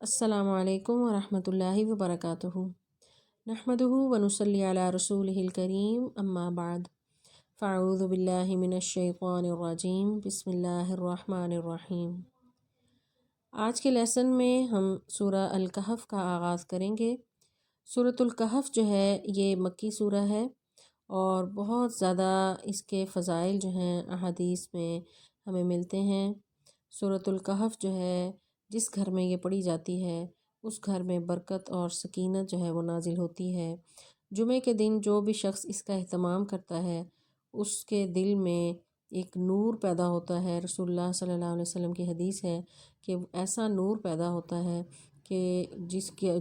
السلام علیکم ورحمۃ اللہ وبرکاتہ۔ نحمدہ ونصلی علی رسولہ الکریم، اما بعد، فاعوذ باللہ من الشیطان الرجیم، بسم اللہ الرحمن الرحیم۔ آج کے لیسن میں ہم سورہ الکہف کا آغاز کریں گے۔ سورۃ الکہف جو ہے یہ مکی سورہ ہے اور بہت زیادہ اس کے فضائل جو ہیں احادیث میں ہمیں ملتے ہیں۔ سورۃ الکہف جو ہے جس گھر میں یہ پڑھی جاتی ہے اس گھر میں برکت اور سکینت جو ہے وہ نازل ہوتی ہے۔ جمعے کے دن جو بھی شخص اس کا اہتمام کرتا ہے اس کے دل میں ایک نور پیدا ہوتا ہے۔ رسول اللہ صلی اللہ علیہ وسلم کی حدیث ہے کہ ایسا نور پیدا ہوتا ہے کہ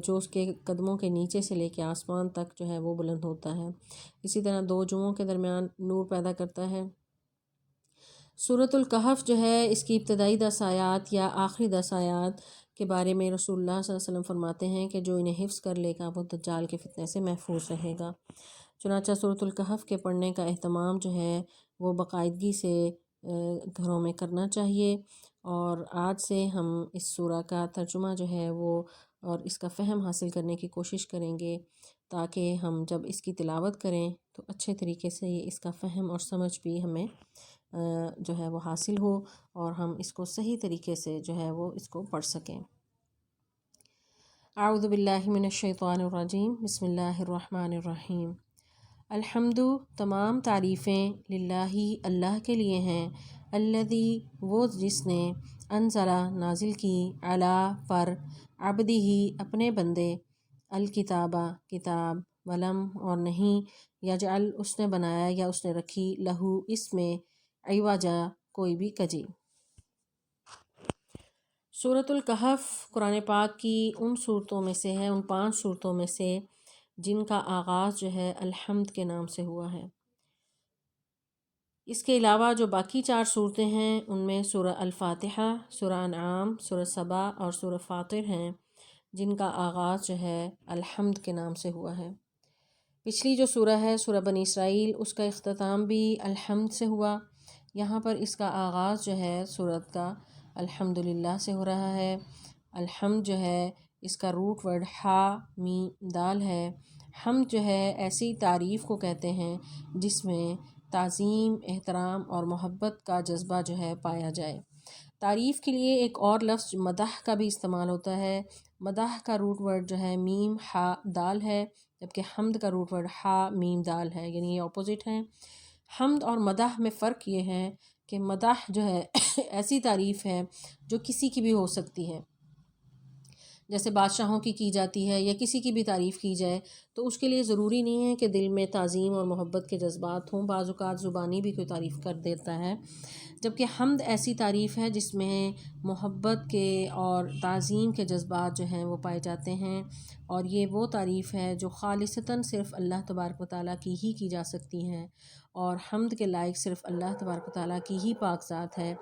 جو اس کے قدموں کے نیچے سے لے کے آسمان تک جو ہے وہ بلند ہوتا ہے۔ اسی طرح دو جمعوں کے درمیان نور پیدا کرتا ہے۔ سورۃ الکہف جو ہے اس کی ابتدائی 10 آیات یا آخری 10 آیات کے بارے میں رسول اللہ صلی اللہ علیہ وسلم فرماتے ہیں کہ جو انہیں حفظ کر لے گا وہ دجال کے فتنے سے محفوظ رہے گا۔ چنانچہ سورۃ الکہف کے پڑھنے کا اہتمام جو ہے وہ باقاعدگی سے گھروں میں کرنا چاہیے، اور آج سے ہم اس سورہ کا ترجمہ جو ہے وہ اور اس کا فہم حاصل کرنے کی کوشش کریں گے تاکہ ہم جب اس کی تلاوت کریں تو اچھے طریقے سے اس کا فہم اور سمجھ بھی ہمیں جو ہے وہ حاصل ہو اور ہم اس کو صحیح طریقے سے جو ہے وہ اس کو پڑھ سکیں۔ اعوذ باللہ من الشیطان الرجیم، بسم اللہ الرحمن الرحیم۔ الحمد، تمام تعریفیں، للہ، اللہ کے لیے ہیں، الذی، وہ جس نے، انزلہ، نازل کی، علی، پر، عبدہ، اپنے بندے، الکتابہ، کتاب، ولم، اور نہیں، یجعل، اس نے بنایا یا اس نے رکھی، لہو، اس میں، عوجا، کوئی بھی کجی۔ سورۃ الکہف قرآن پاک کی ان صورتوں میں سے ہے، ان 5 صورتوں میں سے جن کا آغاز جو ہے الحمد کے نام سے ہوا ہے۔ اس کے علاوہ جو باقی 4 صورتیں ہیں ان میں سورہ الفاتحہ، سورہ انعام، سورہ سبا اور سورہ فاطر ہیں جن کا آغاز جو ہے الحمد کے نام سے ہوا ہے۔ پچھلی جو سورہ ہے سورہ بنی اسرائیل، اس کا اختتام بھی الحمد سے ہوا۔ یہاں پر اس کا آغاز جو ہے سورت کا الحمدللہ سے ہو رہا ہے۔ الحمد جو ہے اس کا روٹ ورڈ ہا میم دال ہے۔ حمد جو ہے ایسی تعریف کو کہتے ہیں جس میں تعظیم، احترام اور محبت کا جذبہ جو ہے پایا جائے۔ تعریف کے لیے ایک اور لفظ مدح کا بھی استعمال ہوتا ہے۔ مدح کا روٹ ورڈ جو ہے میم ہا دال ہے، جبکہ حمد کا روٹ ورڈ ہا میم دال ہے، یعنی یہ اپوزٹ ہیں۔ حمد اور مدح میں فرق یہ ہے کہ مدح جو ہے ایسی تعریف ہے جو کسی کی بھی ہو سکتی ہے، جیسے بادشاہوں کی جاتی ہے یا کسی کی بھی تعریف کی جائے تو اس کے لیے ضروری نہیں ہے کہ دل میں تعظیم اور محبت کے جذبات ہوں، بعض اوقات زبانی بھی کوئی تعریف کر دیتا ہے۔ جبکہ حمد ایسی تعریف ہے جس میں محبت کے اور تعظیم کے جذبات جو ہیں وہ پائے جاتے ہیں، اور یہ وہ تعریف ہے جو خالصتاً صرف اللہ تبارک و تعالیٰ کی ہی کی جا سکتی ہیں، اور حمد کے لائق صرف اللہ تبارک و تعالیٰ کی ہی پاک ذات ہے،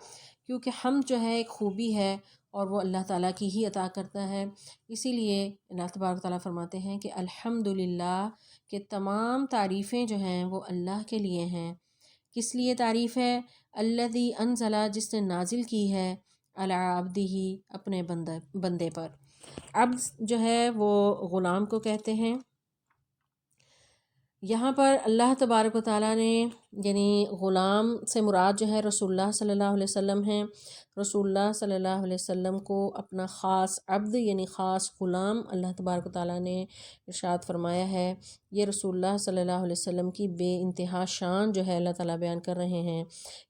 کیونکہ حمد جو ہے ایک خوبی ہے اور وہ اللہ تعالیٰ کی ہی عطا کرتا ہے۔ اسی لیے اللہ تبارک و تعالیٰ فرماتے ہیں کہ الحمدللہ، کہ تمام تعریفیں جو ہیں وہ اللہ کے لیے ہیں۔ کس لیے تعریف ہے؟ الذی انزلہ، جس نے نازل کی ہے، علی عبدہ، اپنے بندے پر۔ عبد جو ہے وہ غلام کو کہتے ہیں۔ یہاں پر اللہ تبارک و تعالیٰ نے یعنی غلام سے مراد جو ہے رسول اللہ صلی اللہ علیہ وسلم ہیں۔ رسول اللہ صلی اللہ علیہ وسلم کو اپنا خاص عبد یعنی خاص غلام اللہ تبارک و تعالیٰ نے ارشاد فرمایا ہے۔ یہ رسول اللہ صلی اللہ علیہ وسلم کی بے انتہا شان جو ہے اللہ تعالیٰ بیان کر رہے ہیں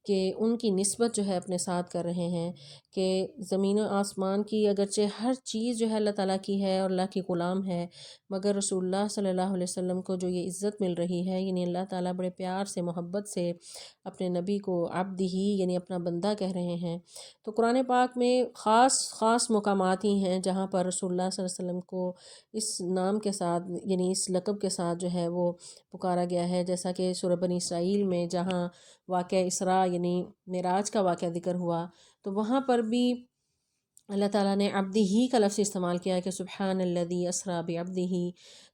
کہ ان کی نسبت جو ہے اپنے ساتھ کر رہے ہیں کہ زمین و آسمان کی اگرچہ ہر چیز جو ہے اللہ تعالیٰ کی ہے اور اللہ کی غلام ہے، مگر رسول اللہ صلی اللہ علیہ وسلم کو جو یہ عزت مل رہی ہے، یعنی اللہ تعالیٰ بڑے پیار سے محبت سے اپنے نبی کو عبد ہی یعنی اپنا بندہ کہہ رہے ہیں۔ تو قرآن پاک میں خاص مقامات ہی ہیں جہاں پر رسول اللہ صلی اللہ علیہ وسلم کو اس نام کے ساتھ یعنی اس لقب کے ساتھ جو ہے وہ پکارا گیا ہے، جیسا کہ سورہ بنی اسرائیل میں جہاں واقعہ اسراء یعنی معراج کا واقعہ ذکر ہوا تو وہاں پر بھی اللہ تعالیٰ نے عبد ہی کا لفظ استعمال کیا ہے کہ سبحان الذی اسریٰ بعبدہ۔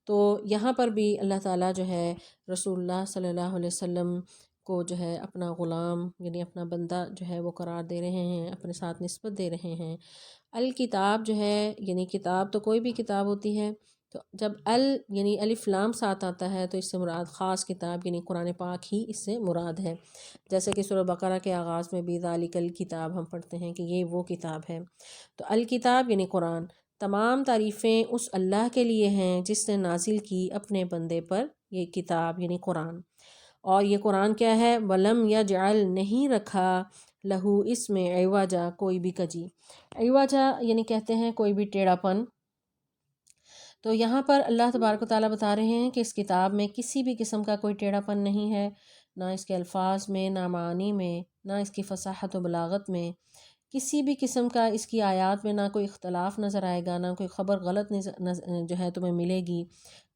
تو یہاں پر بھی اللہ تعالیٰ جو ہے رسول اللہ صلی اللہ علیہ وسلم کو جو ہے اپنا غلام یعنی اپنا بندہ جو ہے وہ قرار دے رہے ہیں، اپنے ساتھ نسبت دے رہے ہیں۔ الکتاب جو ہے یعنی کتاب تو کوئی بھی کتاب ہوتی ہے، تو جب یعنی الف لام ساتھ آتا ہے تو اس سے مراد خاص کتاب یعنی قرآن پاک ہی اس سے مراد ہے۔ جیسے کہ سورہ بقرہ کے آغاز میں بھی ذالک الکتاب ہم پڑھتے ہیں کہ یہ وہ کتاب ہے۔ تو الکتاب یعنی قرآن، تمام تعریفیں اس اللہ کے لیے ہیں جس نے نازل کی اپنے بندے پر یہ کتاب یعنی قرآن۔ اور یہ قرآن کیا ہے؟ ولم یجعل نہیں رکھا لہو اس میں عوجا کوئی بھی کجی۔ عوجا یعنی کہتے ہیں کوئی بھی ٹیڑھا پن۔ تو یہاں پر اللہ تبارک و تعالیٰ بتا رہے ہیں کہ اس کتاب میں کسی بھی قسم کا کوئی ٹیڑھا پن نہیں ہے، نہ اس کے الفاظ میں، نہ معانی میں، نہ اس کی فصاحت و بلاغت میں، کسی بھی قسم کا اس کی آیات میں نہ کوئی اختلاف نظر آئے گا، نہ کوئی خبر غلط جو ہے تمہیں ملے گی،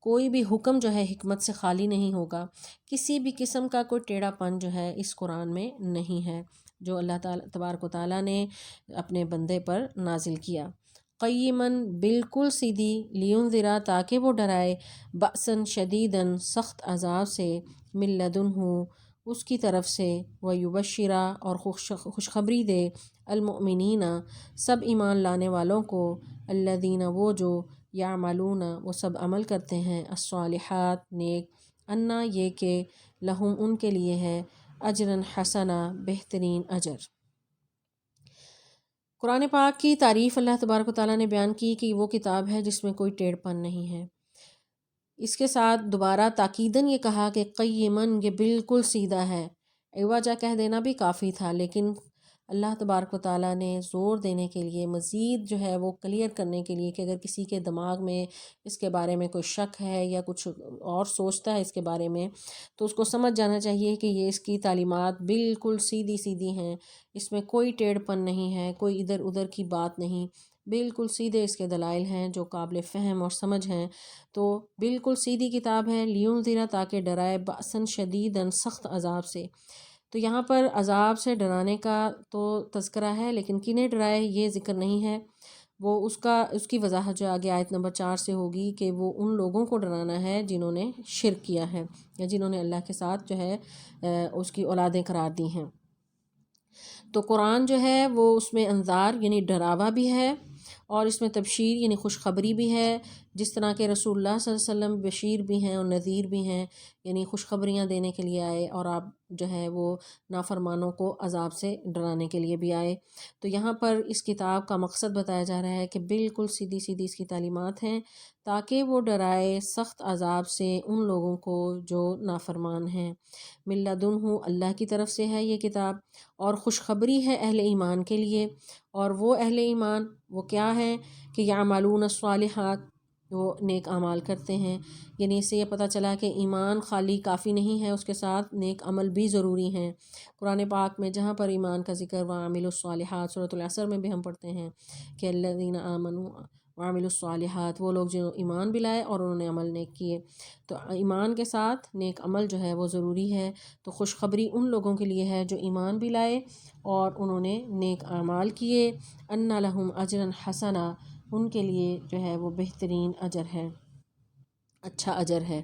کوئی بھی حکم جو ہے حکمت سے خالی نہیں ہوگا، کسی بھی قسم کا کوئی ٹیڑھا پن جو ہے اس قرآن میں نہیں ہے جو اللہ تعالیٰ تبارک و تعالیٰ نے اپنے بندے پر نازل کیا۔ قیماً بالکل سیدھی، لینذرا تاکہ وہ ڈرائے، بأساً شدیداً سخت عذاب سے، من لدنہ اس کی طرف سے، ویبشرا اور خوشخبری دے، المؤمنین سب ایمان لانے والوں کو، الذین وہ جو، یعملون وہ سب عمل کرتے ہیں، الصالحات نیک، انا یہ کہ، لہم ان کے لیے ہے، اجراً حسنا بہترین اجر۔ قرآن پاک کی تعریف اللہ تبارک و تعالیٰ نے بیان کی کہ وہ کتاب ہے جس میں کوئی ٹیڑھ پن نہیں ہے۔ اس کے ساتھ دوبارہ تاکیداً یہ کہا کہ قیماً یہ بالکل سیدھا ہے۔ عوجا کہہ دینا بھی کافی تھا، لیکن اللہ تبارک و تعالیٰ نے زور دینے کے لیے، مزید جو ہے وہ کلیئر کرنے کے لیے کہ اگر کسی کے دماغ میں اس کے بارے میں کوئی شک ہے یا کچھ اور سوچتا ہے اس کے بارے میں، تو اس کو سمجھ جانا چاہیے کہ یہ اس کی تعلیمات بالکل سیدھی سیدھی ہیں، اس میں کوئی ٹیڑھ پن نہیں ہے، کوئی ادھر ادھر کی بات نہیں، بالکل سیدھے اس کے دلائل ہیں جو قابل فہم اور سمجھ ہیں۔ تو بالکل سیدھی کتاب ہے، لینذرا تاکہ ڈرائے، بأساً شدیداً سخت عذاب سے۔ تو یہاں پر عذاب سے ڈرانے کا تو تذکرہ ہے، لیکن کنہیں ڈرائے یہ ذکر نہیں ہے۔ وہ اس کی وضاحت جو آگے آیت نمبر 4 سے ہوگی کہ وہ ان لوگوں کو ڈرانا ہے جنہوں نے شرک کیا ہے یا جنہوں نے اللہ کے ساتھ جو ہے اس کی اولادیں قرار دی ہیں۔ تو قرآن جو ہے وہ اس میں انذار یعنی ڈراوا بھی ہے، اور اس میں تبشیر یعنی خوشخبری بھی ہے، جس طرح کہ رسول اللہ صلی اللہ علیہ وسلم بشیر بھی ہیں اور نذیر بھی ہیں، یعنی خوشخبریاں دینے کے لیے آئے، اور آپ جو ہے وہ نافرمانوں کو عذاب سے ڈرانے کے لیے بھی آئے۔ تو یہاں پر اس کتاب کا مقصد بتایا جا رہا ہے کہ بالکل سیدھی سیدھی اس کی تعلیمات ہیں تاکہ وہ ڈرائے سخت عذاب سے ان لوگوں کو جو نافرمان ہیں۔ من لدنہ اللہ کی طرف سے ہے یہ کتاب، اور خوشخبری ہے اہل ایمان کے لیے، اور وہ اہل ایمان وہ کیا ہیں کہ یعملون الصالحات، وہ نیک اعمال کرتے ہیں۔ یعنی اس سے یہ پتہ چلا کہ ایمان خالی کافی نہیں ہے، اس کے ساتھ نیک عمل بھی ضروری ہیں۔ قرآن پاک میں جہاں پر ایمان کا ذکر وعملوا الصالحات، سورۃ العصر میں بھی ہم پڑھتے ہیں کہ الذین آمنوا وعملوا الصالحات، وہ لوگ جو ایمان بھی لائے اور انہوں نے عمل نیک کیے۔ تو ایمان کے ساتھ نیک عمل جو ہے وہ ضروری ہے۔ تو خوشخبری ان لوگوں کے لیے ہے جو ایمان بھی لائے اور انہوں نے نیک اعمال کیے، ان لہم اجرا حسنا، ان کے لیے جو ہے وہ بہترین اجر ہے، اچھا اجر ہے۔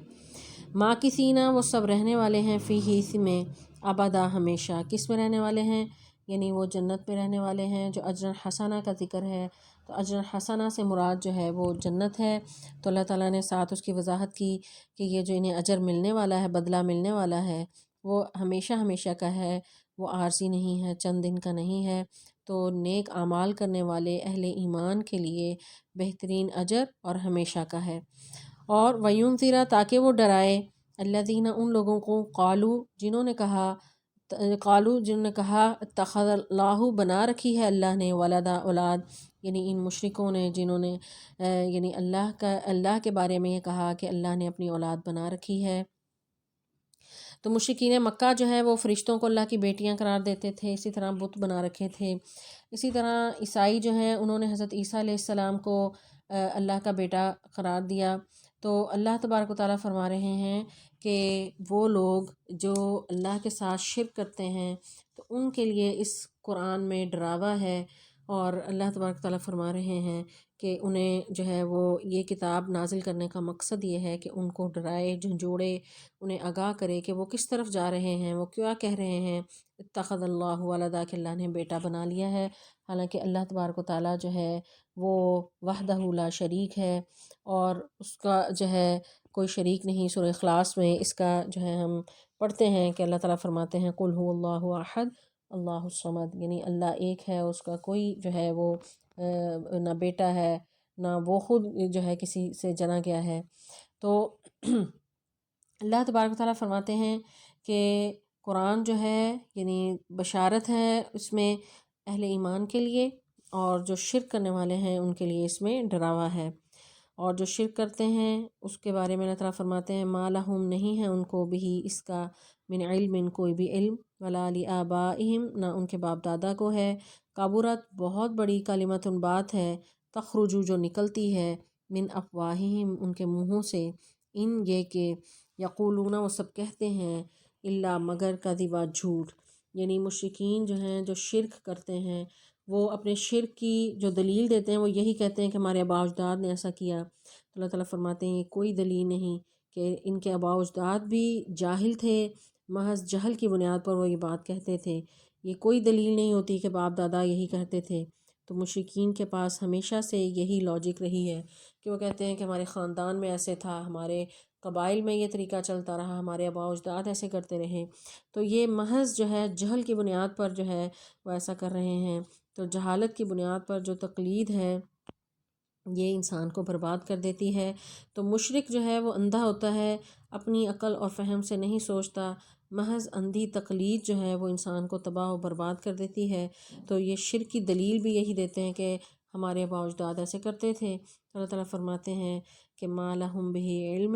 ماکثین وہ سب رہنے والے ہیں، فیہ اس میں، ابدا ہمیشہ، کس میں رہنے والے ہیں؟ یعنی وہ جنت میں رہنے والے ہیں۔ جو اجر حسنہ کا ذکر ہے تو اجر حسنہ سے مراد جو ہے وہ جنت ہے۔ تو اللہ تعالیٰ نے ساتھ اس کی وضاحت کی کہ یہ جو انہیں اجر ملنے والا ہے، بدلہ ملنے والا ہے، وہ ہمیشہ ہمیشہ کا ہے، وہ عارضی نہیں ہے، چند دن کا نہیں ہے۔ تو نیک اعمال کرنے والے اہل ایمان کے لیے بہترین اجر اور ہمیشہ کا ہے۔ اور وَيُنذِرَ تاکہ وہ ڈرائے، الذین ان لوگوں کو، جنہوں نے کہا اتخذ اللہ بنا رکھی ہے اللہ نے، ولدا اولاد، یعنی ان مشرکوں نے جنہوں نے یعنی اللہ کے بارے میں یہ کہا کہ اللہ نے اپنی اولاد بنا رکھی ہے۔ تو مشرکین مکہ جو ہے وہ فرشتوں کو اللہ کی بیٹیاں قرار دیتے تھے، اسی طرح بت بنا رکھے تھے۔ اسی طرح عیسائی جو ہیں انہوں نے حضرت عیسیٰ علیہ السلام کو اللہ کا بیٹا قرار دیا۔ تو اللہ تبارک و تعالیٰ فرما رہے ہیں کہ وہ لوگ جو اللہ کے ساتھ شرک کرتے ہیں تو ان کے لیے اس قرآن میں ڈراوا ہے، اور اللہ تبارک تعالیٰ فرما رہے ہیں کہ انہیں جو ہے وہ یہ کتاب نازل کرنے کا مقصد یہ ہے کہ ان کو ڈرائے، جھنجھوڑے، انہیں آگاہ کرے کہ وہ کس طرف جا رہے ہیں، وہ کیا کہہ رہے ہیں اتخذ اللہ ولدا، کہ اللہ نے بیٹا بنا لیا ہے، حالانکہ اللہ تبارک و تعالیٰ جو ہے وہ وحدہ لا شریک ہے اور اس کا جو ہے کوئی شریک نہیں۔ سورہ اخلاص میں اس کا جو ہے ہم پڑھتے ہیں کہ اللہ تعالیٰ فرماتے ہیں قل هو اللہ احد اللہ الصمد، یعنی اللہ ایک ہے، اس کا کوئی جو ہے وہ نہ بیٹا ہے، نہ وہ خود جو ہے کسی سے جنا گیا ہے۔ تو اللہ تبارک و تعالیٰ فرماتے ہیں کہ قرآن جو ہے یعنی بشارت ہے اس میں اہل ایمان کے لیے، اور جو شرک کرنے والے ہیں ان کے لیے اس میں ڈراوا ہے۔ اور جو شرک کرتے ہیں اس کے بارے میں اللہ تعالیٰ فرماتے ہیں ما لہم، نہیں ہے ان کو بھی اس کا من علم، کوئی بھی علم، ولا لآبائہم، نہ ان کے باپ دادا کو ہے، کبرت، بہت بڑی کلمۃ بات ہے، تخرج جو نکلتی ہے، من افواہہم ان کے منہوں سے، ان یہ کہ یقولون وہ سب کہتے ہیں، الا مگر کذبا جھوٹ، یعنی مشرکین جو ہیں جو شرک کرتے ہیں وہ اپنے شرک کی جو دلیل دیتے ہیں وہ یہی کہتے ہیں کہ ہمارے آباء و اجداد نے ایسا کیا۔ تو اللہ تعالیٰ فرماتے ہیں یہ کوئی دلیل نہیں کہ ان کے آباء و اجداد بھی جاہل تھے، محض جہل کی بنیاد پر وہ یہ بات کہتے تھے، یہ کوئی دلیل نہیں ہوتی کہ باپ دادا یہی کہتے تھے۔ تو مشرکین کے پاس ہمیشہ سے یہی لاجک رہی ہے کہ وہ کہتے ہیں کہ ہمارے خاندان میں ایسے تھا، ہمارے قبائل میں یہ طریقہ چلتا رہا، ہمارے آباء و اجداد ایسے کرتے رہے، تو یہ محض جو ہے جہل کی بنیاد پر جو ہے وہ ایسا کر رہے ہیں۔ تو جہالت کی بنیاد پر جو تقلید ہے یہ انسان کو برباد کر دیتی ہے۔ تو مشرک جو ہے وہ اندھا ہوتا ہے، اپنی عقل اور فہم سے نہیں سوچتا، محض اندھی تقلید جو ہے وہ انسان کو تباہ و برباد کر دیتی ہے۔ تو یہ شرک کی دلیل بھی یہی دیتے ہیں کہ ہمارے آباء و اجداد ایسے کرتے تھے۔ اللہ تعالیٰ فرماتے ہیں کہ ما لہم بہ علم،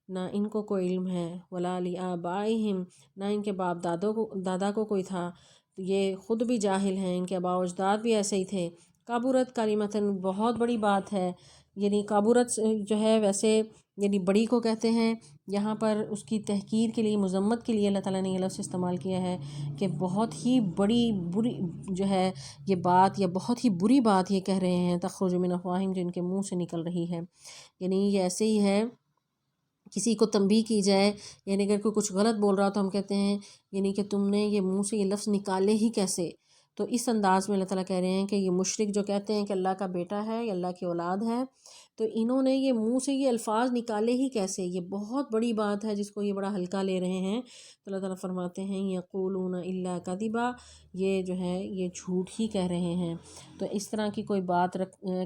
نہ ان کو کوئی علم ہے، ولا لآبائہم، نہ ان کے باپ دادا کو کوئی تھا، یہ خود بھی جاہل ہیں، ان کے آباء و اجداد بھی ایسے ہی تھے۔ کبرت کلمتاً، بہت بڑی بات ہے، یعنی کبرت جو ہے ویسے یعنی بڑی کو کہتے ہیں، یہاں پر اس کی تحقیر کے لیے، مذمت کے لیے اللہ تعالیٰ نے یہ لفظ استعمال کیا ہے کہ بہت ہی بڑی بری جو ہے یہ بات، یا بہت ہی بری بات یہ کہہ رہے ہیں، تخرج من افواہہم، جو ان کے منہ سے نکل رہی ہے۔ یعنی یہ ایسے ہی ہے کسی کو تنبیہ کی جائے، یعنی اگر کوئی کچھ غلط بول رہا تو ہم کہتے ہیں یعنی کہ تم نے یہ منہ سے یہ لفظ نکالے ہی کیسے؟ تو اس انداز میں اللہ تعالیٰ کہہ رہے ہیں کہ یہ مشرک جو کہتے ہیں کہ اللہ کا بیٹا ہے یا اللہ کی اولاد ہے، تو انہوں نے یہ منہ سے یہ الفاظ نکالے ہی کیسے؟ یہ بہت بڑی بات ہے جس کو یہ بڑا ہلکا لے رہے ہیں۔ تو اللہ تعالیٰ فرماتے ہیں یقولون الا کذبا، یہ جو ہے یہ جھوٹ ہی کہہ رہے ہیں۔ تو اس طرح کی کوئی بات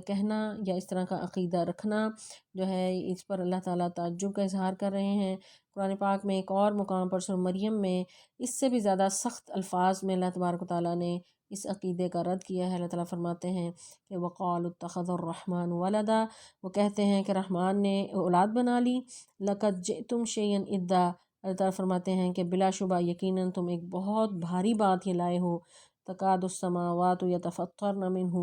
کہنا یا اس طرح کا عقیدہ رکھنا جو ہے اس پر اللہ تعالیٰ تعجب کا اظہار کر رہے ہیں۔ قرآن پاک میں ایک اور مقام پر سورہ مریم میں اس سے بھی زیادہ سخت الفاظ میں اللہ تبارک و تعالیٰ نے اس عقیدے کا رد کیا ہے۔ اللہ تعالیٰ فرماتے ہیں کہ وقالوا اتخذ الرحمن ولدا، وہ کہتے ہیں کہ رحمان نے اولاد بنا لی، لقد جئتم شیئا ادا، اللہ تعالیٰ فرماتے ہیں کہ بلا شبہ یقیناً تم ایک بہت بھاری بات یہ لائے ہو، تکاد السماوات یتفطرن منہ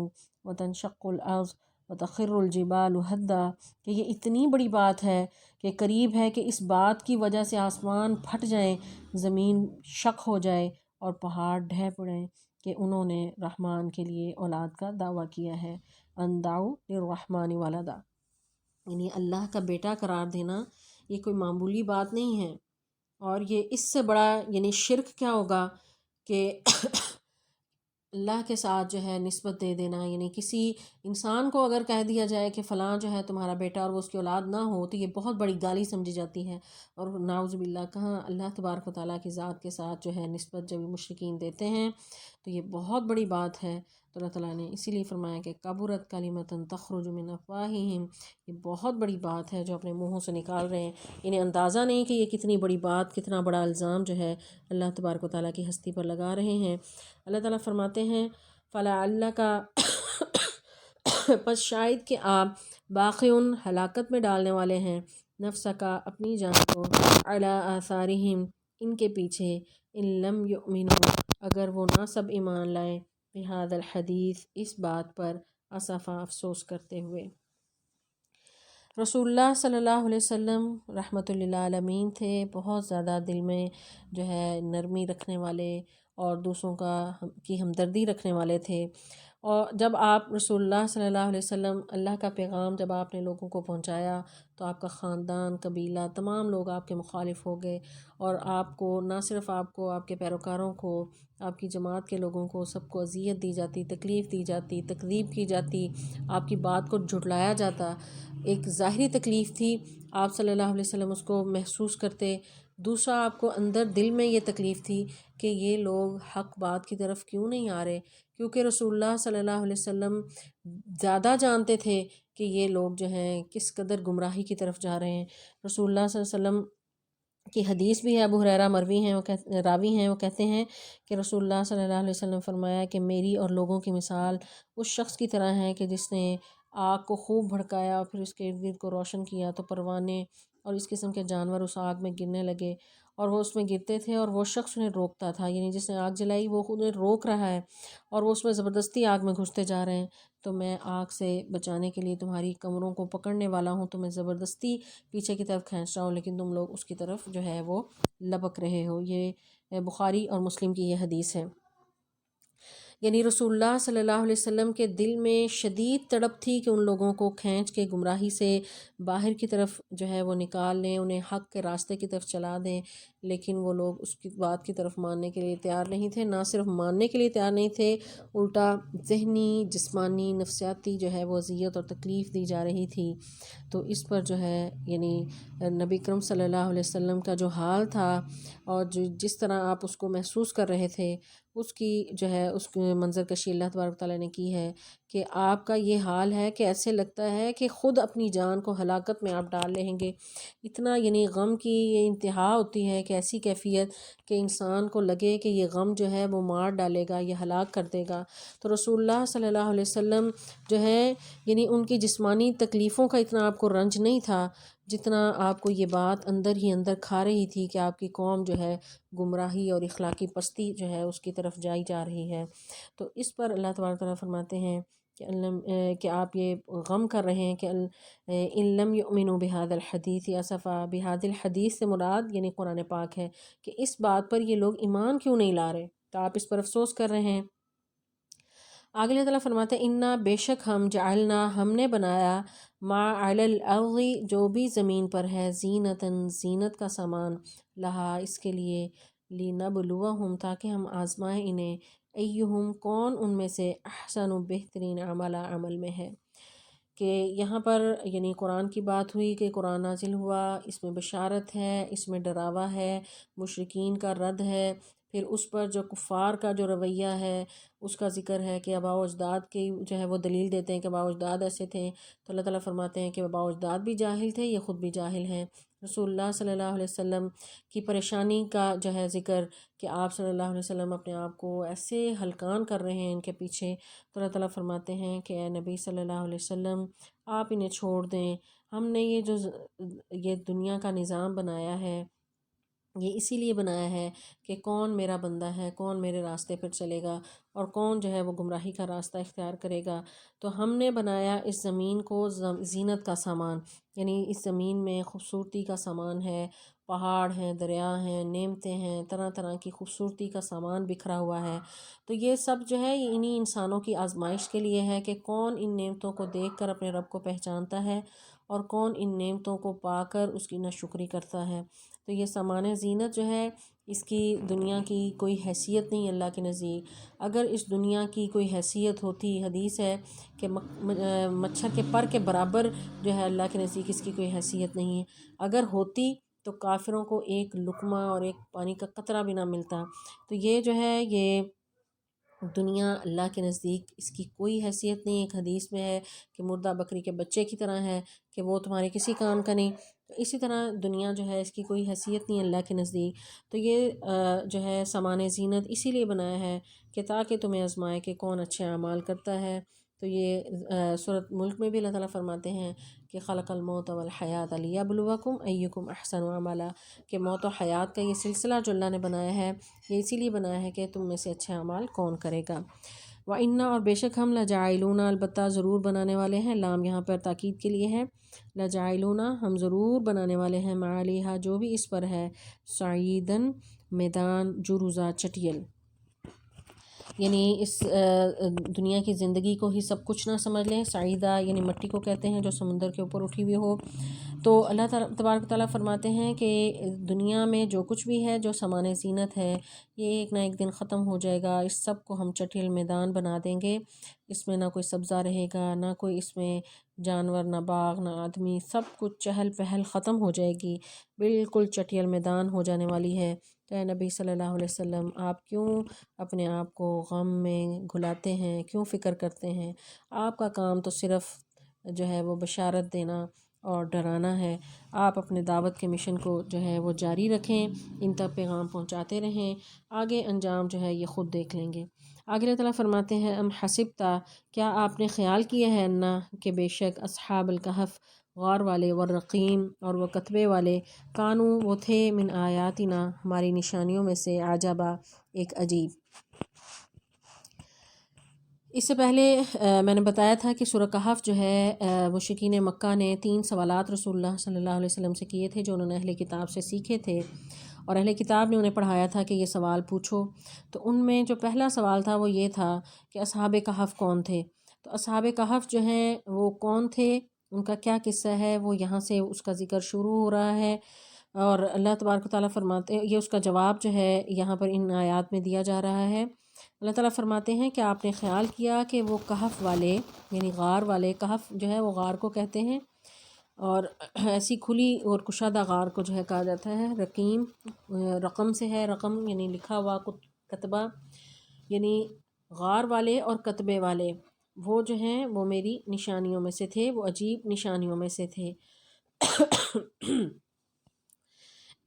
وتنشق الارض وتخر الجبال ہدا، کہ یہ اتنی بڑی بات ہے کہ قریب ہے کہ اس بات کی وجہ سے آسمان پھٹ جائیں، زمین شق ہو جائے اور پہاڑ ڈھہ پڑیں کہ انہوں نے رحمان کے لیے اولاد کا دعویٰ کیا ہے۔ ان دعوا للرحمن ولدا، یعنی اللہ کا بیٹا قرار دینا یہ کوئی معمولی بات نہیں ہے۔ اور یہ اس سے بڑا یعنی شرک کیا ہوگا کہ اللہ کے ساتھ جو ہے نسبت دے دینا، یعنی کسی انسان کو اگر کہہ دیا جائے کہ فلاں جو ہے تمہارا بیٹا اور وہ اس کی اولاد نہ ہو تو یہ بہت بڑی گالی سمجھی جاتی ہے، اور نعوذ باللہ کہاں اللہ تبارک و تعالیٰ کی ذات کے ساتھ جو ہے نسبت جب مشرکین دیتے ہیں تو یہ بہت بڑی بات ہے۔ تو اللہ تعالیٰ نے اسی لیے فرمایا کہ کبرت کلمۃ تخرج من افواہہم، یہ بہت بڑی بات ہے جو اپنے منہوں سے نکال رہے ہیں، انہیں اندازہ نہیں کہ یہ کتنی بڑی بات، کتنا بڑا الزام جو ہے اللہ تبارک و تعالیٰ کی ہستی پر لگا رہے ہیں۔ اللہ تعالیٰ فرماتے ہیں فَلَعَلَّكَ پس شاید کہ آپ باقعٌ ہلاکت میں ڈالنے والے ہیں، نفسک اپنی جان کو، علی آثارہم ان کے پیچھے، ان لم یؤمنوا اگر وہ نہ سب ایمان لائیں، بہذا الحدیث اس بات پر، اسفا افسوس کرتے ہوئے۔ رسول اللہ صلی اللہ علیہ وسلم رحمۃ للعالمین تھے، بہت زیادہ دل میں جو ہے نرمی رکھنے والے اور دوسروں کی ہمدردی رکھنے والے تھے، اور جب آپ رسول اللہ صلی اللہ علیہ وسلم اللہ کا پیغام جب آپ نے لوگوں کو پہنچایا تو آپ کا خاندان، قبیلہ، تمام لوگ آپ کے مخالف ہو گئے، اور آپ کو نہ صرف آپ کو، آپ کے پیروکاروں کو، آپ کی جماعت کے لوگوں کو، سب کو اذیت دی جاتی، تکلیف دی جاتی، تکذیب کی جاتی، آپ کی بات کو جھٹلایا جاتا۔ ایک ظاہری تکلیف تھی، آپ صلی اللہ علیہ وسلم اس کو محسوس کرتے۔ دوسرا، آپ کو اندر دل میں یہ تکلیف تھی کہ یہ لوگ حق بات کی طرف کیوں نہیں آ رہے، کیونکہ رسول اللہ صلی اللہ علیہ وسلم زیادہ جانتے تھے کہ یہ لوگ جو ہیں کس قدر گمراہی کی طرف جا رہے ہیں۔ رسول اللہ صلی اللہ علیہ وسلم کی حدیث بھی ہے، ابو ہریرہ مروی ہیں، راوی ہیں، وہ کہتے ہیں کہ رسول اللہ صلی اللہ علیہ وسلم فرمایا کہ میری اور لوگوں کی مثال اس شخص کی طرح ہے کہ جس نے آگ کو خوب بھڑکایا اور پھر اس کے ارد گرد کو روشن کیا تو پروانے اور اس قسم کے جانور اس آگ میں گرنے لگے، اور وہ اس میں گرتے تھے اور وہ شخص انہیں روکتا تھا، یعنی جس نے آگ جلائی وہ خود انہیں روک رہا ہے اور وہ اس میں زبردستی آگ میں گھستے جا رہے ہیں۔ تو میں آگ سے بچانے کے لیے تمہاری کمروں کو پکڑنے والا ہوں، تو میں زبردستی پیچھے کی طرف کھینچ رہا ہوں، لیکن تم لوگ اس کی طرف جو ہے وہ لبک رہے ہو۔ یہ بخاری اور مسلم کی یہ حدیث ہے۔ یعنی رسول اللہ صلی اللہ علیہ وسلم کے دل میں شدید تڑپ تھی کہ ان لوگوں کو کھینچ کے گمراہی سے باہر کی طرف جو ہے وہ نکال لیں، انہیں حق کے راستے کی طرف چلا دیں، لیکن وہ لوگ اس کی بات کی طرف ماننے کے لیے تیار نہیں تھے۔ نہ صرف ماننے کے لیے تیار نہیں تھے، الٹا ذہنی، جسمانی، نفسیاتی جو ہے وہ اذیت اور تکلیف دی جا رہی تھی۔ تو اس پر جو ہے یعنی نبی اکرم صلی اللہ علیہ وسلم کا جو حال تھا اور جس طرح آپ اس کو محسوس کر رہے تھے، اس کی جو ہے اس منظر کشی اللہ تبارک تعالیٰ نے کی ہے کہ آپ کا یہ حال ہے کہ ایسے لگتا ہے کہ خود اپنی جان کو ہلاکت میں آپ ڈال لیں گے۔ اتنا یعنی غم کی یہ انتہا ہوتی ہے کہ ایسی کیفیت کہ انسان کو لگے کہ یہ غم جو ہے وہ مار ڈالے گا، یہ ہلاک کر دے گا۔ تو رسول اللہ صلی اللہ علیہ وسلم جو ہے یعنی ان کی جسمانی تکلیفوں کا اتنا آپ کو رنج نہیں تھا جتنا آپ کو یہ بات اندر ہی اندر کھا رہی تھی کہ آپ کی قوم جو ہے گمراہی اور اخلاقی پستی جو ہے اس کی طرف جائی جا رہی ہے۔ تو اس پر اللہ تبارک تعالیٰ فرماتے ہیں کہ آپ یہ غم کر رہے ہیں کہ ان لم یؤمنوا بہذا الحدیث اسفا، بہذا الحدیث سے مراد یعنی قرآن پاک ہے کہ اس بات پر یہ لوگ ایمان کیوں نہیں لا رہے، تو آپ اس پر افسوس کر رہے ہیں۔ آگے اللہ تعالیٰ فرماتے ہیں انا بے شک ہم جعلنا ہم نے بنایا ما علی الارض جو بھی زمین پر ہے زینتاً زینت کا سامان لہا اس کے لیے لنبلوہم تاکہ ہم آزمائیں انہیں ایہم کون ان میں سے احسن و بہترین عمل میں ہے۔ کہ یہاں پر یعنی قرآن کی بات ہوئی کہ قرآن نازل ہوا، اس میں بشارت ہے، اس میں ڈراوا ہے، مشرکین کا رد ہے، پھر اس پر جو کفار کا جو رویہ ہے اس کا ذکر ہے کہ آباء و اجداد کی جو ہے وہ دلیل دیتے ہیں کہ آباء و اجداد ایسے تھے، تو اللہ تعالیٰ فرماتے ہیں کہ آباء و اجداد بھی جاہل تھے، یہ خود بھی جاہل ہیں۔ رسول اللہ صلی اللہ علیہ وسلم کی پریشانی کا جو ہے ذکر کہ آپ صلی اللہ علیہ وسلم اپنے آپ کو ایسے ہلکان کر رہے ہیں ان کے پیچھے، تو اللہ تعالیٰ فرماتے ہیں کہ اے نبی صلی اللہ علیہ وسلم آپ انہیں چھوڑ دیں، ہم نے یہ دنیا کا نظام بنایا ہے، یہ اسی لیے بنایا ہے کہ کون میرا بندہ ہے، کون میرے راستے پر چلے گا اور کون جو ہے وہ گمراہی کا راستہ اختیار کرے گا۔ تو ہم نے بنایا اس زمین کو زینت کا سامان، یعنی اس زمین میں خوبصورتی کا سامان ہے، پہاڑ ہیں، دریا ہیں، نعمتیں ہیں، طرح طرح کی خوبصورتی کا سامان بکھرا ہوا ہے۔ تو یہ سب جو ہے یہ انہی انسانوں کی آزمائش کے لیے ہے کہ کون ان نعمتوں کو دیکھ کر اپنے رب کو پہچانتا ہے اور کون ان نعمتوں کو پا کر اس کی ناشکری کرتا ہے۔ تو یہ سامان زینت جو ہے اس کی دنیا کی کوئی حیثیت نہیں اللہ کے نزدیک۔ اگر اس دنیا کی کوئی حیثیت ہوتی، حدیث ہے کہ مچھر کے پر کے برابر جو ہے اللہ کے نزدیک اس کی کوئی حیثیت نہیں ہے، اگر ہوتی تو کافروں کو ایک لقمہ اور ایک پانی کا قطرہ بھی نہ ملتا۔ تو یہ جو ہے یہ دنیا اللہ کے نزدیک اس کی کوئی حیثیت نہیں۔ ایک حدیث میں ہے کہ مردہ بکری کے بچے کی طرح ہے کہ وہ تمہارے کسی کام کا نہیں، تو اسی طرح دنیا جو ہے اس کی کوئی حیثیت نہیں اللہ کے نزدیک۔ تو یہ جو ہے سامان زینت اسی لیے بنایا ہے کہ تاکہ تمہیں آزمائے کہ کون اچھے اعمال کرتا ہے۔ تو یہ سورۃ ملک میں بھی اللہ تعالیٰ فرماتے ہیں کہ خلق الموت والحیات لیبلوکم ایکم احسن عملا، کہ موت و حیات کا یہ سلسلہ جو اللہ نے بنایا ہے یہ اسی لیے بنایا ہے کہ تم میں سے اچھے اعمال کون کرے گا۔ وَإِنَّا اور بے شک ہم لَجَاعِلُونَ البتہ ضرور بنانے والے ہیں، لام یہاں پر تاکید کے لیے ہے، لَجَاعِلُونَ ہم ضرور بنانے والے ہیں مَا عَلَیہا جو بھی اس پر ہے، صعیداً میدان جرزا چٹیل۔ یعنی اس دنیا کی زندگی کو ہی سب کچھ نہ سمجھ لیں۔ سعیدہ یعنی مٹی کو کہتے ہیں جو سمندر کے اوپر اٹھی ہوئی ہو۔ تو اللہ تعالیٰ تبارک و تعالیٰ فرماتے ہیں کہ دنیا میں جو کچھ بھی ہے، جو سامان زینت ہے، یہ ایک نہ ایک دن ختم ہو جائے گا۔ اس سب کو ہم چٹیل میدان بنا دیں گے، اس میں نہ کوئی سبزہ رہے گا، نہ کوئی اس میں جانور، نہ باغ، نہ آدمی، سب کچھ چہل پہل ختم ہو جائے گی، بالکل چٹیل میدان ہو جانے والی ہے۔ تو اے نبی صلی اللہ علیہ وسلم، آپ کیوں اپنے آپ کو غم میں گھلاتے ہیں، کیوں فکر کرتے ہیں؟ آپ کا کام تو صرف جو ہے وہ بشارت دینا اور ڈرانا ہے۔ آپ اپنے دعوت کے مشن کو جو ہے وہ جاری رکھیں، ان تک پیغام پہنچاتے رہیں، آگے انجام جو ہے یہ خود دیکھ لیں گے۔ آگے اللہ تعالیٰ فرماتے ہیں ام حسبتا، کیا آپ نے خیال کیا ہے نا کہ بے شک اصحاب الکہف، غار والے، والرقیم اور وہ کتبے والے، کانو وہ تھے، من آیاتنا ہماری نشانیوں میں سے، عجبا ایک عجیب۔ اس سے پہلے میں نے بتایا تھا کہ سورہ کہف جو ہے مشرکین مکہ نے 3 سوالات رسول اللہ صلی اللہ علیہ وسلم سے کیے تھے، جو انہوں نے اہل کتاب سے سیکھے تھے، اور اہل کتاب نے انہیں پڑھایا تھا کہ یہ سوال پوچھو۔ تو ان میں جو پہلا سوال تھا وہ یہ تھا کہ اصحاب کہف کون تھے؟ تو اصحاب کہف جو ہیں وہ کون تھے، ان کا کیا قصہ ہے، وہ یہاں سے اس کا ذکر شروع ہو رہا ہے، اور اللہ تبارک و تعالیٰ فرماتے ہیں، یہ اس کا جواب جو ہے یہاں پر ان آیات میں دیا جا رہا ہے۔ اللہ تعالیٰ فرماتے ہیں کہ آپ نے خیال کیا کہ وہ کہف والے، یعنی غار والے، کہف جو ہے وہ غار کو کہتے ہیں، اور ایسی کھلی اور کشادہ غار کو جو ہے کہا جاتا ہے۔ رقیم رقم سے ہے، رقم یعنی لکھا ہوا، کتبہ یعنی غار والے اور کتبے والے، وہ جو ہیں وہ میری نشانیوں میں سے تھے، وہ عجیب نشانیوں میں سے تھے۔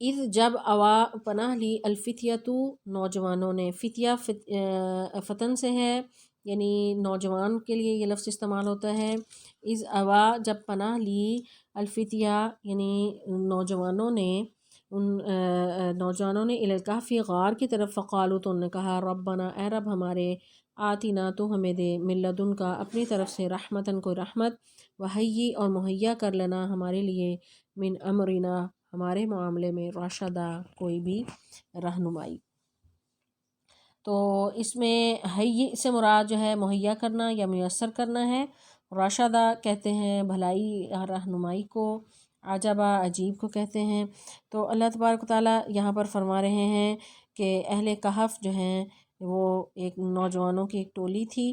اذ جب اوا پناہ لی، الفتیتو نوجوانوں نے، فتیہ فتن سے ہے، یعنی نوجوان کے لیے یہ لفظ استعمال ہوتا ہے۔ اذ اوا جب پناہ لی، الفتیہ یعنی نوجوانوں نے، ان نوجوانوں نے، الی الکہف غار کی طرف، فقالو تو انہوں نے کہا، ربنا اے رب ہمارے، آتنا تو ہمیں دے، من لدن کا اپنی طرف سے، رحمتن کوئی رحمت، وہی اور مہیا کر لینا ہمارے لیے، من امرنا ہمارے معاملے میں، راشدہ کوئی بھی رہنمائی۔ تو اس میں ہی سے مراد جو ہے مہیا کرنا یا میسر کرنا ہے، راشدہ کہتے ہیں بھلائی یا رہنمائی کو، عجبہ عجیب کو کہتے ہیں۔ تو اللہ تبارک و تعالیٰ یہاں پر فرما رہے ہیں کہ اہل کہف جو ہیں وہ ایک نوجوانوں کی ایک ٹولی تھی،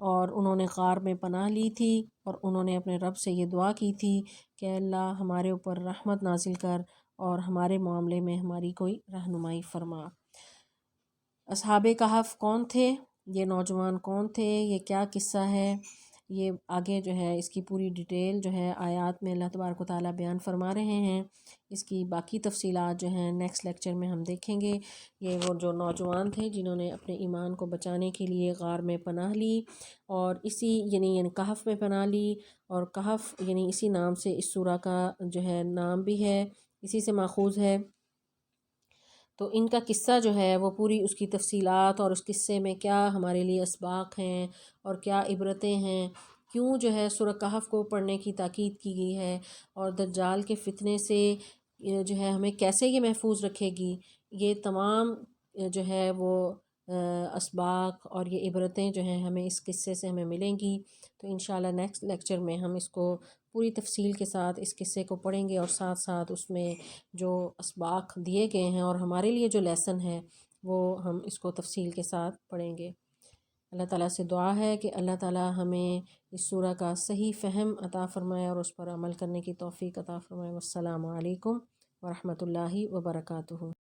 اور انہوں نے غار میں پناہ لی تھی، اور انہوں نے اپنے رب سے یہ دعا کی تھی کہ اللہ ہمارے اوپر رحمت نازل کر اور ہمارے معاملے میں ہماری کوئی رہنمائی فرما۔ اصحاب کہف کون تھے، یہ نوجوان کون تھے، یہ کیا قصہ ہے، یہ آگے جو ہے اس کی پوری ڈیٹیل جو ہے آیات میں اللہ تبارک و تعالیٰ بیان فرما رہے ہیں۔ اس کی باقی تفصیلات جو ہیں نیکسٹ لیکچر میں ہم دیکھیں گے۔ یہ وہ جو نوجوان تھے جنہوں نے اپنے ایمان کو بچانے کے لیے غار میں پناہ لی، اور اسی یعنی کہف میں پناہ لی، اور کہف یعنی اسی نام سے اس سورہ کا جو ہے نام بھی ہے، اسی سے ماخوذ ہے۔ تو ان کا قصہ جو ہے وہ پوری اس کی تفصیلات، اور اس قصے میں کیا ہمارے لیے اسباق ہیں اور کیا عبرتیں ہیں، کیوں جو ہے سورہ کہف کو پڑھنے کی تاکید کی گئی ہے، اور دجال کے فتنے سے جو ہے ہمیں کیسے یہ محفوظ رکھے گی، یہ تمام جو ہے وہ اسباق اور یہ عبرتیں جو ہیں ہمیں اس قصے سے ہمیں ملیں گی۔ تو انشاءاللہ نیکسٹ لیکچر میں ہم اس کو پوری تفصیل کے ساتھ اس قصے کو پڑھیں گے، اور ساتھ ساتھ اس میں جو اسباق دیے گئے ہیں اور ہمارے لیے جو لیسن ہے وہ ہم اس کو تفصیل کے ساتھ پڑھیں گے۔ اللہ تعالیٰ سے دعا ہے کہ اللہ تعالیٰ ہمیں اس سورہ کا صحیح فہم عطا فرمائے اور اس پر عمل کرنے کی توفیق عطا فرمائے۔ والسلام علیکم ورحمۃ اللہ وبرکاتہ۔